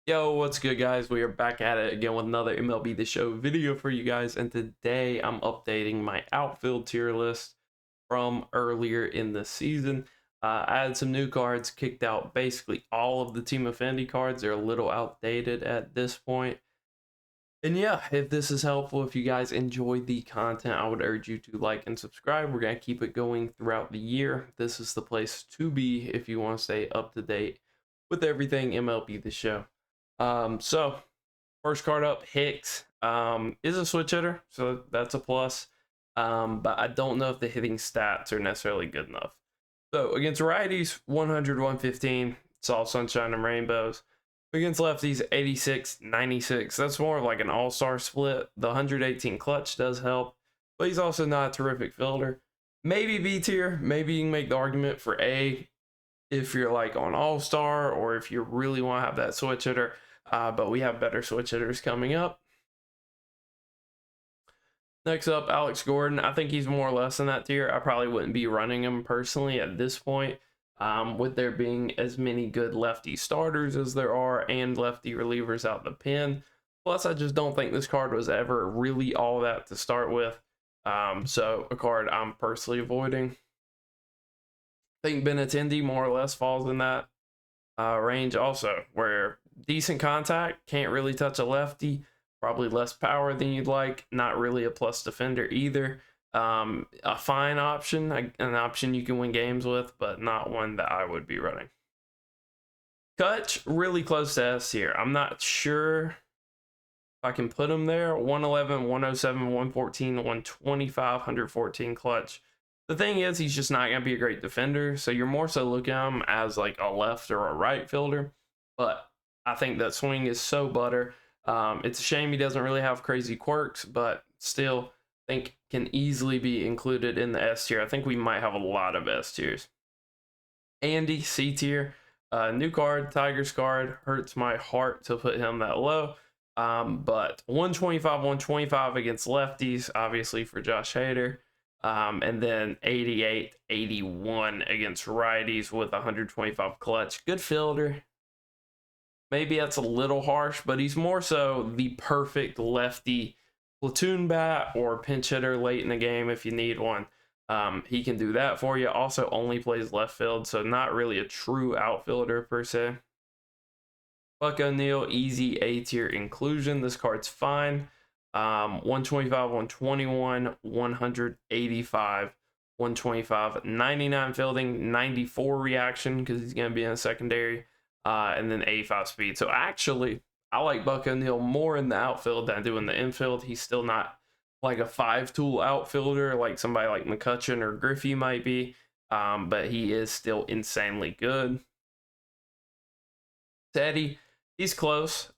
Yo, what's good, guys? We are back at it again with another MLB The Show video for you guys, and today I'm updating my outfield tier list from earlier in the season. I had some new cards, kicked out basically all of the Team Affinity cards. They're a little outdated at this point. And yeah, if this is helpful, if you guys enjoy the content, I would urge you to like and subscribe. We're going to keep it going throughout the year. This is the place to be if you want to stay up to date with everything MLB The Show. So first card up, Hicks, is a switch hitter, so that's a plus. But I don't know if the hitting stats are necessarily good enough. So against righties, 100, 115, it's all sunshine and rainbows. Against lefties, 86, 96. That's more of like an all-star split. The 118 clutch does help, but he's also not a terrific fielder. Maybe B tier. Maybe you can make the argument for A if you're like on all-star or if you really want to have that switch hitter. But we have better switch hitters coming up. Next up, Alex Gordon. I think he's more or less in that tier. I probably wouldn't be running him personally at this point, with there being as many good lefty starters as there are and lefty relievers out the pen. Plus, I just don't think this card was ever really all that to start with. So a card I'm personally avoiding. I think Benintendi more or less falls in that range also, where decent contact, can't really touch a lefty, probably less power than you'd like, not really a plus defender either. A fine option, an option you can win games with, but not one that I would be running. Kutch, really close to S here. I'm not sure if I can put him there. 111, 107, 114, 125, 114 clutch. The thing is, he's just not going to be a great defender, so you're more so looking at him as like a left or a right fielder. But I think that swing is so butter. It's a shame he doesn't really have crazy quirks, but still think can easily be included in the S tier. I think we might have a lot of S tiers. Andy, C tier. New card, Tigers card. Hurts my heart to put him that low. But 125, 125 against lefties, obviously for Josh Hader. And then 88, 81 against righties with 125 clutch. Good fielder. Maybe that's a little harsh, but he's more so the perfect lefty platoon bat or pinch hitter late in the game if you need one. He can do that for you. Also only plays left field, so not really a true outfielder per se. Buck O'Neil, easy A tier inclusion. This card's fine. 125, 121, 185, 125, 99 fielding, 94 reaction because he's going to be in a secondary, and then 85 speed. So actually, I like Buck O'Neil more in the outfield than I do in the infield. He's still not like a 5-tool outfielder like somebody like McCutcheon or Griffey might be, but he is still insanely good. Teddy, he's close.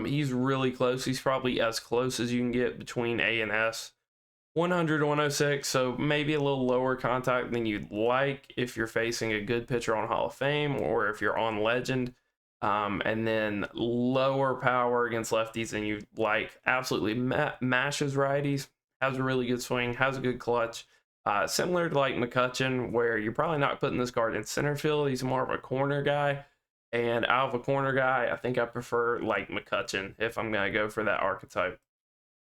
He's really close. He's probably as close as you can get between A and S. 100 to 106, so maybe a little lower contact than you'd like if you're facing a good pitcher on Hall of Fame or if you're on Legend. And then lower power against lefties than you'd like. Absolutely mashes righties. Has a really good swing. Has a good clutch. Similar to like McCutcheon, where you're probably not putting this guard in center field. He's more of a corner guy. And out of a corner guy, I think I prefer like McCutcheon if I'm going to go for that archetype.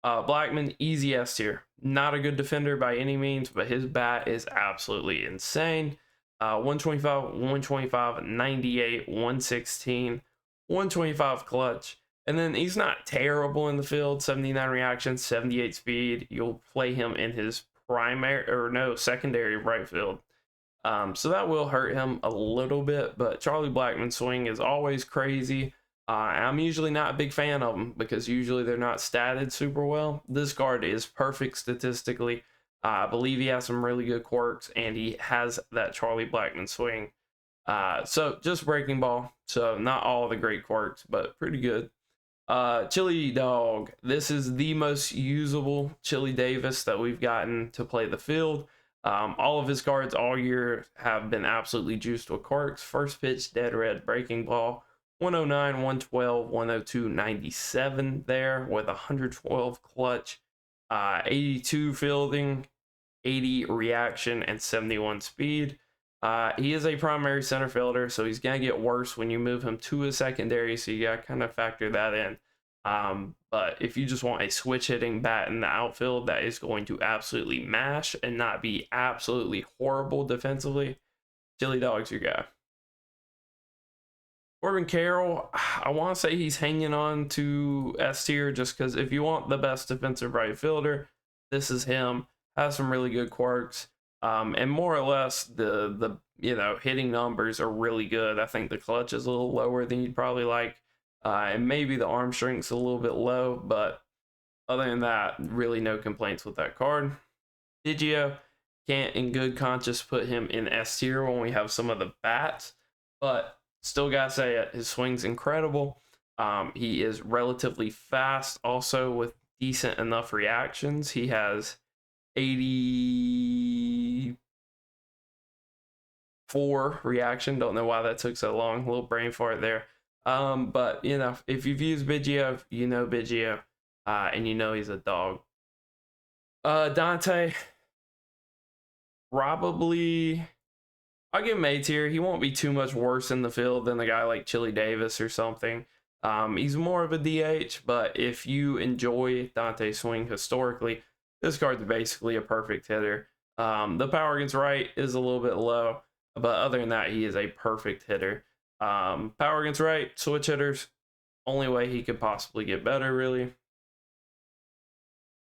Blackman, easy S tier. Not a good defender by any means, but his bat is absolutely insane. 125, 125, 98, 116, 125 clutch. And then he's not terrible in the field. 79 reaction, 78 speed. You'll play him in his secondary right field. So that will hurt him a little bit, but Charlie Blackman's swing is always crazy. I'm usually not a big fan of them because usually they're not statted super well. This card is perfect statistically. I believe he has some really good quirks, and he has that Charlie Blackman swing. So just breaking ball. So not all the great quirks, but pretty good. Chili Dog. This is the most usable Chili Davis that we've gotten to play the field. All of his cards all year have been absolutely juiced with quirks. First pitch, dead red, breaking ball. 109, 112, 102, 97 there with 112 clutch, 82 fielding, 80 reaction, and 71 speed. He is a primary center fielder, so he's going to get worse when you move him to a secondary, so you got to kind of factor that in. But if you just want a switch hitting bat in the outfield that is going to absolutely mash and not be absolutely horrible defensively, Chili Dog's your guy. Corbin Carroll, I want to say he's hanging on to S tier just because if you want the best defensive right fielder, this is him. Has some really good quirks, and more or less the hitting numbers are really good. I think the clutch is a little lower than you'd probably like, and maybe the arm strength's a little bit low, but other than that, really no complaints with that card. Biggio, can't in good conscience put him in S tier when we have some of the bats, but still gotta say it, his swing's incredible. He is relatively fast, also with decent enough reactions. He has 84 reaction. Don't know why that took so long. A little brain fart there. But if you've used Biggio, you know Biggio, and you know he's a dog. Dante, probably I'll give him A tier. He won't be too much worse in the field than a guy like Chili Davis or something. He's more of a DH, but if you enjoy Dante's swing historically, this card's basically a perfect hitter. The power against right is a little bit low, but other than that, he is a perfect hitter. Power against right, switch hitters, only way he could possibly get better, really.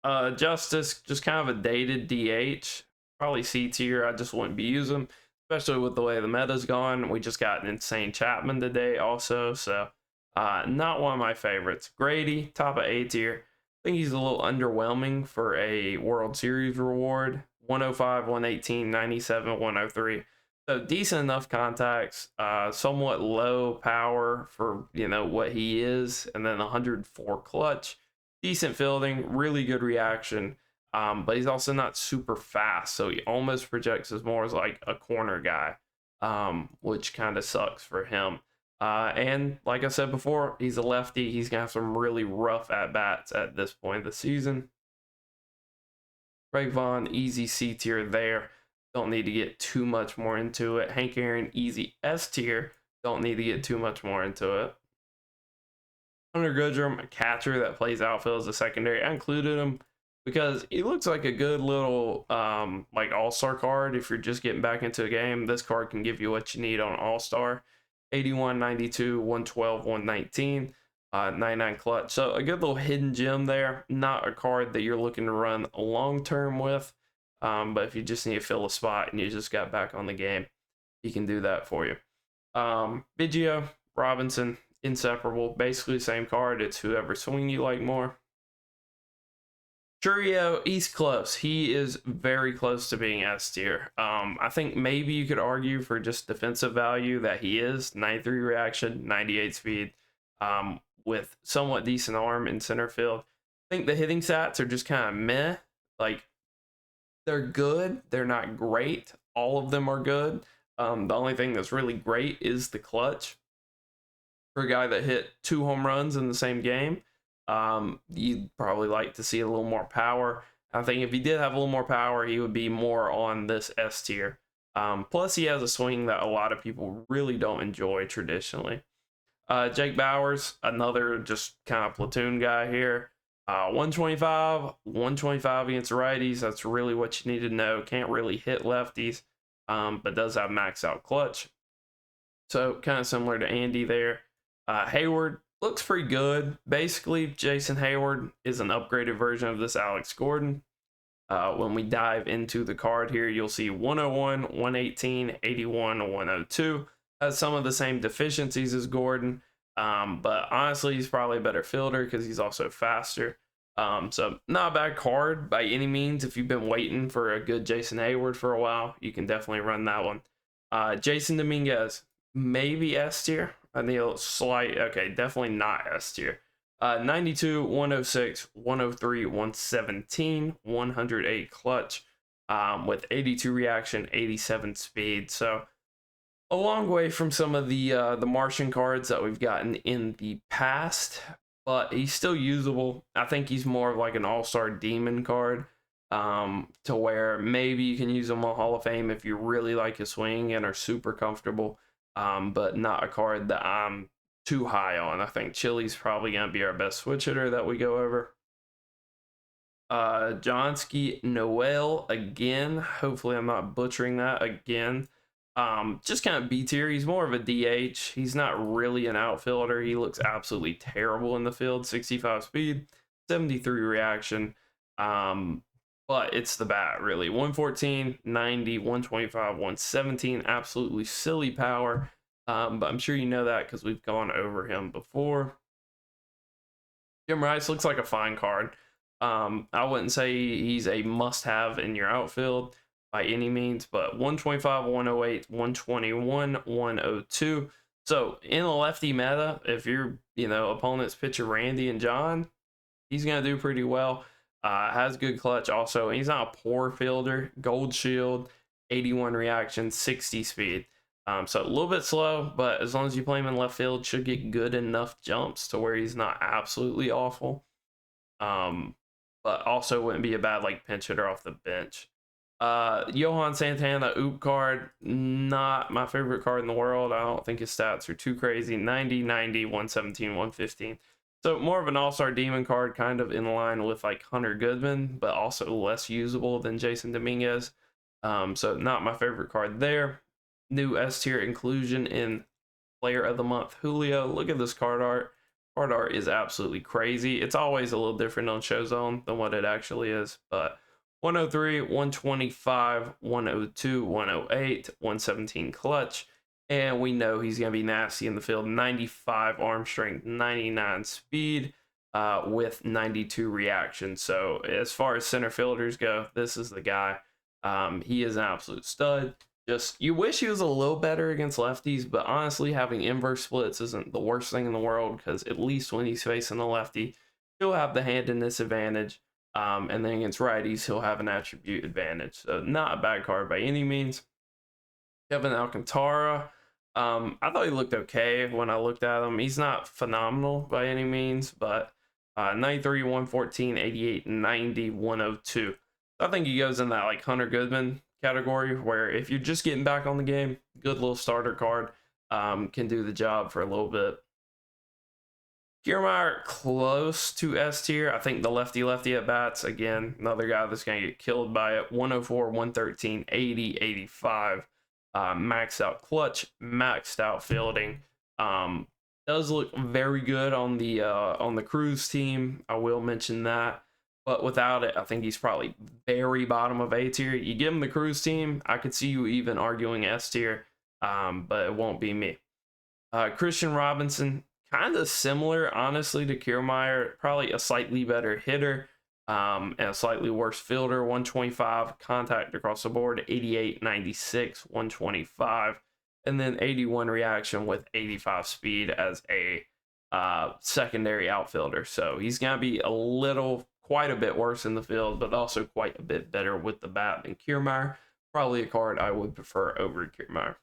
Justice, just kind of a dated DH. Probably C tier. I just wouldn't be using, especially with the way the meta's gone. We just got an insane Chapman today also, so not one of my favorites. Grady, top of A tier. I think he's a little underwhelming for a World Series reward. 105, 118, 97, 103. So decent enough contacts, somewhat low power for what he is, and then 104 clutch. Decent fielding, really good reaction. But he's also not super fast, so he almost projects as more as like a corner guy, which kind of sucks for him. And like I said before, he's a lefty. He's gonna have some really rough at bats at this point of the season. Greg Vaughn, easy C tier there. Don't need to get too much more into it. Hank Aaron, easy S tier. Don't need to get too much more into it. Hunter Goodrum, a catcher that plays outfield as a secondary. I included him because he looks like a good little like all-star card. If you're just getting back into a game, this card can give you what you need on all-star. 81, 92, 112, 119, 99 clutch. So a good little hidden gem there. Not a card that you're looking to run long-term with, but if you just need to fill a spot and you just got back on the game, he can do that for you. Biggio, Robinson, inseparable. Basically the same card. It's whoever swing you like more. Churio, he's close. He is very close to being S tier. I think maybe you could argue for just defensive value that he is 93 reaction, 98 speed, with somewhat decent arm in center field. I think the hitting stats are just kind of meh. Like, they're good. They're not great. All of them are good. The only thing that's really great is the clutch. For a guy that hit 2 home runs in the same game, you'd probably like to see a little more power. I think if he did have a little more power, he would be more on this S tier. Plus, he has a swing that a lot of people really don't enjoy traditionally. Jake Bauers, another just kind of platoon guy here. 125 against righties. That's really what you need to know. Can't really hit lefties, but does have max out clutch. So kind of similar to Andy there. Hayward looks pretty good. Basically, Jason Hayward is an upgraded version of this Alex Gordon. When we dive into the card here, you'll see 101, 118, 81, 102. Has some of the same deficiencies as Gordon, but honestly, he's probably a better fielder because he's also faster. So not a bad card by any means. If you've been waiting for a good Jason Hayward for a while, you can definitely run that one. Jason Dominguez, maybe S tier. I need a slight, okay, definitely not S tier. 92, 106, 103, 117, 108 clutch, with 82 reaction, 87 speed. So a long way from some of the Martian cards that we've gotten in the past, but he's still usable. I think he's more of like an all-star demon card. to where maybe you can use him on Hall of Fame if you really like his swing and are super comfortable, but not a card that I'm too high on. I think Chili's probably going to be our best switch hitter that we go over. Johnsky Noel again. Hopefully I'm not butchering that again. Just kind of B tier. He's more of a DH. He's not really an outfielder. He looks absolutely terrible in the field. 65 speed, 73 reaction. But it's the bat, really. 114, 90, 125, 117. Absolutely silly power. But I'm sure you know that because we've gone over him before. Jim Rice looks like a fine card. I wouldn't say he's a must-have in your outfield by any means, but 125, 108, 121, 102. So in a lefty meta, if your opponent's pitcher Randy and John, he's gonna do pretty well. Has good clutch also. And he's not a poor fielder. Gold Shield, 81 reaction, 60 speed. So a little bit slow, but as long as you play him in left field, should get good enough jumps to where he's not absolutely awful. But also wouldn't be a bad like pinch hitter off the bench. Johan Santana oop card, not my favorite card in the world. I don't think his stats are too crazy. 90, 90, 117, 115. So more of an all-star demon card, kind of in line with like Hunter Goodman, but also less usable than Jason Dominguez. So not my favorite card there. New S tier inclusion in Player of the Month, Julio. Look at this card art. Card art is absolutely crazy. It's always a little different on Showzone than what it actually is, but 103, 125, 102, 108, 117 clutch, and we know he's going to be nasty in the field. 95 arm strength, 99 speed, with 92 reaction. So as far as center fielders go, this is the guy. He is an absolute stud. Just, you wish he was a little better against lefties, but honestly, having inverse splits isn't the worst thing in the world, because at least when he's facing a lefty, he'll have the handedness advantage, and then against righties, he'll have an attribute advantage. So not a bad card by any means. Kevin Alcantara, I thought he looked okay when I looked at him. He's not phenomenal by any means, but 93, 114, 88, 90, 102. I think he goes in that like Hunter Goodman category, where if you're just getting back on the game, good little starter card, can do the job for a little bit. Kiermaier close to S tier. I think the lefty at bats, again, another guy that's going to get killed by it. 104, 113, 80, 85. Maxed out clutch, maxed out fielding. Does look very good on the Cruz team. I will mention that. But without it, I think he's probably very bottom of A tier. You give him the Cruz team, I could see you even arguing S tier, but it won't be me. Christian Robinson, kind of similar, honestly, to Kiermaier. Probably a slightly better hitter, and a slightly worse fielder. 125 contact across the board, 88, 96, 125, and then 81 reaction with 85 speed as a secondary outfielder. So he's going to be quite a bit worse in the field, but also quite a bit better with the bat than Kiermaier. Probably a card I would prefer over Kiermaier.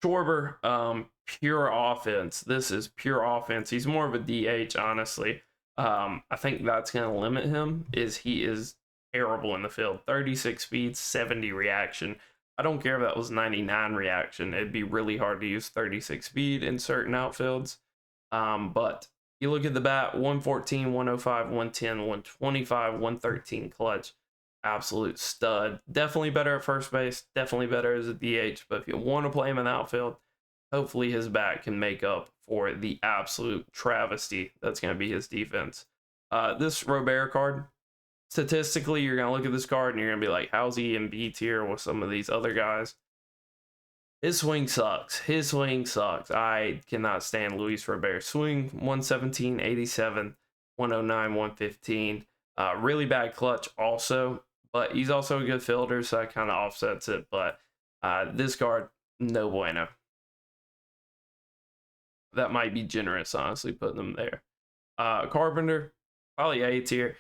Schwarber, pure offense. This is pure offense. He's more of a DH, honestly. I think that's going to limit him, is he is terrible in the field. 36 speed, 70 reaction. I don't care if that was 99 reaction. It'd be really hard to use 36 speed in certain outfields. But you look at the bat, 114, 105, 110, 125, 113 clutch. Absolute stud. Definitely better at first base. Definitely better as a DH. But if you want to play him in the outfield, hopefully his bat can make up for the absolute travesty that's going to be his defense. This Robert card, statistically, you're going to look at this card and you're going to be like, how's he in B tier with some of these other guys? His swing sucks. His swing sucks. I cannot stand Luis Robert's swing. 117, 87, 109, 115. Really bad clutch also, but he's also a good fielder, so that kind of offsets it. But this card, no bueno. That might be generous, honestly, putting them there. Carpenter, probably A tier.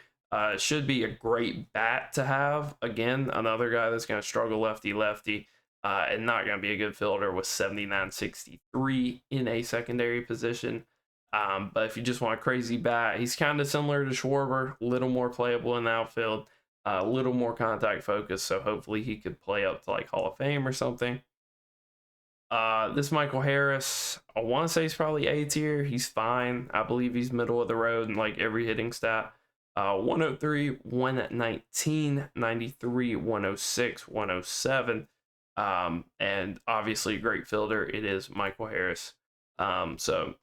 Should be a great bat to have. Again, another guy that's going to struggle lefty-lefty. And not going to be a good fielder with 79-63 in a secondary position. But if you just want a crazy bat, he's kind of similar to Schwarber, a little more playable in the outfield, a little more contact focused. So hopefully he could play up to like Hall of Fame or something. This Michael Harris, I want to say he's probably A tier. He's fine. I believe he's middle of the road in like every hitting stat. 103, 119, 93, 106, 107. And obviously a great fielder. It is Michael Harris. So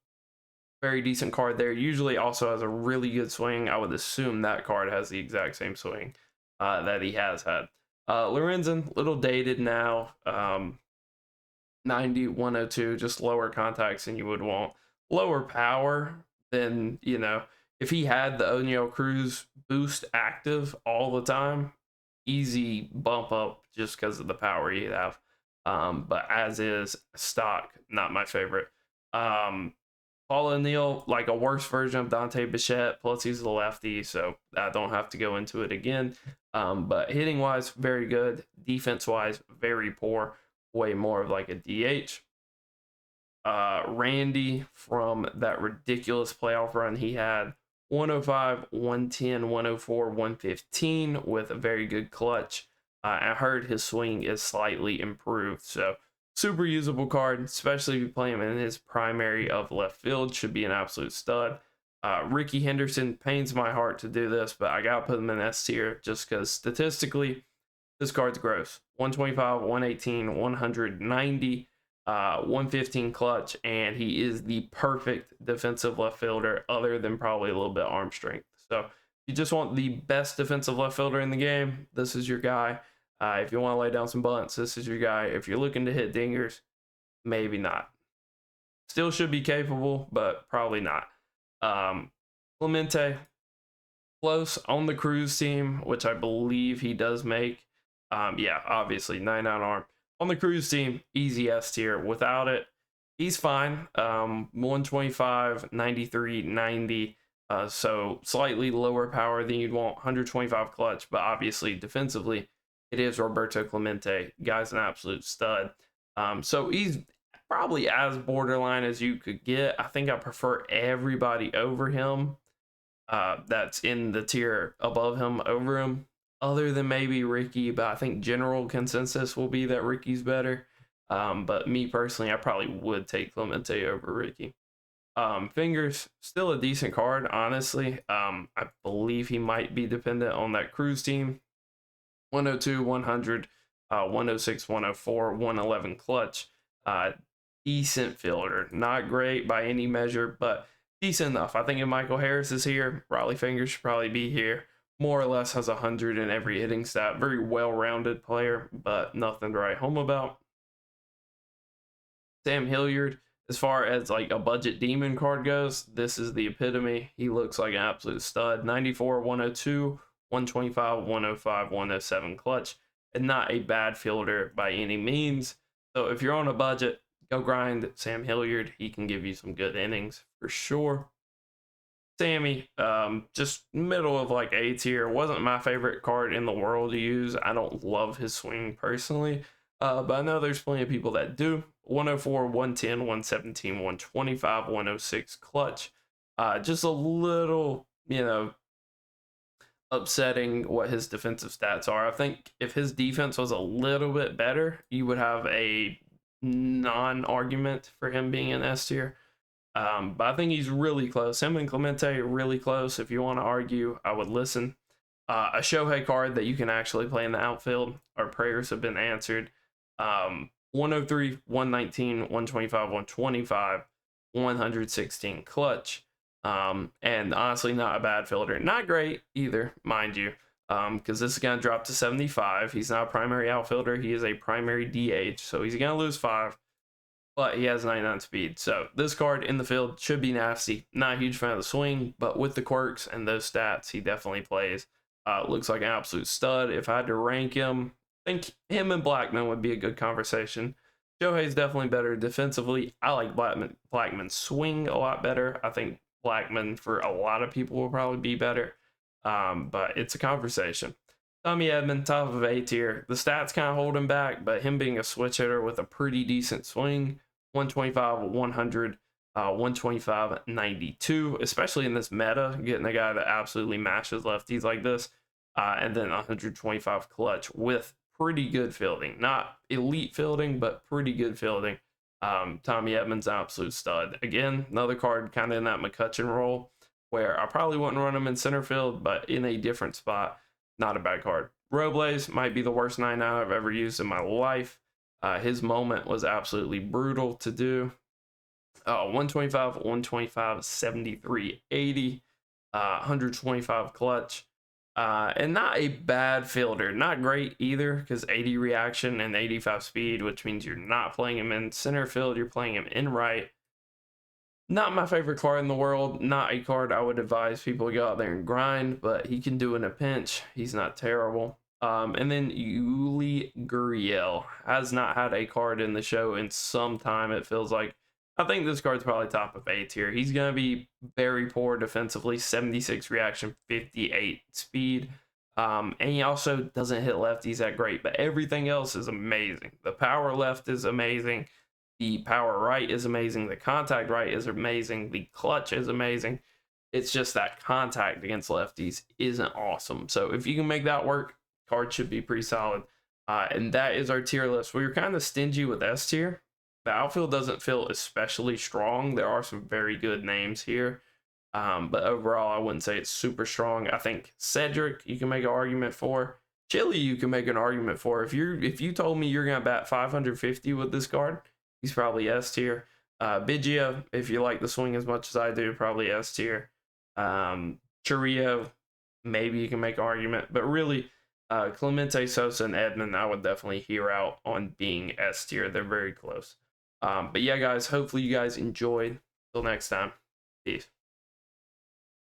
very decent card there. Usually also has a really good swing. I would assume that card has the exact same swing that he has had. Lorenzen, little dated now. 90, 102, just lower contacts than you would want. Lower power than, you know, if he had the O'Neill Cruz boost active all the time, easy bump up just because of the power he'd have. But as is, stock, not my favorite. Paul O'Neill, like a worse version of Dante Bichette, plus he's a lefty, so I don't have to go into it again. But hitting-wise, very good. Defense-wise, very poor. Way more of like a DH. Randy, from that ridiculous playoff run he had, 105, 110, 104, 115 with a very good clutch. I heard his swing is slightly improved, so super usable card, especially if you play him in his primary of left field. Should be an absolute stud. Ricky Henderson, pains my heart to do this, but I gotta put him in S tier just because statistically this card's gross. 125, 118, 190, 115 clutch, and he is the perfect defensive left fielder other than probably a little bit arm strength. So if you just want the best defensive left fielder in the game, this is your guy. If you want to lay down some bunts, this is your guy. If you're looking to hit dingers, maybe not. Still should be capable, but probably not. Clemente, close on the Cruz team, which I believe he does make. Yeah, obviously 9-out arm. On the Cruz team, easy S tier. Without it, he's fine. 125, 93, 90. So slightly lower power than you'd want. 125 clutch, but obviously defensively, it is Roberto Clemente. Guy's an absolute stud. So he's probably as borderline as you could get. I think I prefer everybody over him. That's in the tier above him over him, other than maybe Ricky, but I think general consensus will be that Ricky's better. But me personally, I probably would take Clemente over Ricky. Fingers, still a decent card, honestly. I believe he might be dependent on that Cruz team. 102, 100, 106, 104, 111 clutch. Decent fielder. Not great by any measure, but decent enough. I think if Michael Harris is here, Raleigh Fingers should probably be here. More or less has 100 in every hitting stat. Very well-rounded player, but nothing to write home about. Sam Hilliard, as far as like a budget demon card goes, this is the epitome. He looks like an absolute stud. 94, 102, 125, 105, 107 clutch, and not a bad fielder by any means. So if you're on a budget, go grind Sam Hilliard. He can give you some good innings for sure. Sammy, just middle of like A tier. Wasn't my favorite card in the world to use. I don't love his swing personally, but I know there's plenty of people that do. 104, 110, 117, 125, 106 clutch. Just a little, you know, upsetting what his defensive stats are. I think if his defense was a little bit better, you would have a non-argument for him being an S tier. But I think he's really close. Him and Clemente are really close. If you want to argue, I would listen. A Shohei card that you can actually play in the outfield. Our prayers have been answered. 103, 119, 125, 125, 116 clutch. And honestly, not a bad fielder. Not great either, mind you, because this is going to drop to 75. He's not a primary outfielder. He is a primary DH, so he's going to lose 5. But he has 99 speed. So this card in the field should be nasty. Not a huge fan of the swing, but with the quirks and those stats, he definitely plays. Looks like an absolute stud. If I had to rank him, I think him and Blackman would be a good conversation. Shohei's definitely better defensively. I like Blackman's swing a lot better. I think Blackman, for a lot of people, will probably be better. But it's a conversation. Tommy Edman, top of A tier. The stats kind of hold him back, but him being a switch hitter with a pretty decent swing, 125, 100, 125, 92, especially in this meta, getting a guy that absolutely mashes lefties like this. And then 125 clutch with pretty good fielding. Not elite fielding, but pretty good fielding. Tommy Edmonds, absolute stud. Again, another card kind of in that McCutchen role where I probably wouldn't run him in center field, but in a different spot. Not a bad card. Robles might be the worst 9 out I've ever used in my life. His moment was absolutely brutal to do. 125, 125, 73, 80, 125 clutch. And not a bad fielder. Not great either, because 80 reaction and 85 speed, which means you're not playing him in center field, you're playing him in right. Not my favorite card in the world. Not a card I would advise people to go out there and grind, but he can do in a pinch. He's not terrible. And then Yuli Gurriel has not had a card in the show in some time, it feels like. I think this card's probably top of A tier. He's going to be very poor defensively, 76 reaction, 58 speed. And he also doesn't hit lefties that great, but everything else is amazing. The power left is amazing. The power right is amazing. The contact right is amazing. The clutch is amazing. It's just that contact against lefties isn't awesome. So if you can make that work, card should be pretty solid. And that is our tier list. We were kind of stingy with S tier. The outfield doesn't feel especially strong. There are some very good names here. But overall, I wouldn't say it's super strong. I think Cedric, you can make an argument for. Chili, you can make an argument for. If you told me you're going to bat 550 with this card, he's probably S tier. Biggio, if you like the swing as much as I do, probably S tier. Churrillo, maybe you can make an argument. But really, Clemente, Sosa, and Edman, I would definitely hear out on being S tier. They're very close. But yeah, guys, hopefully you guys enjoyed. Till next time, peace.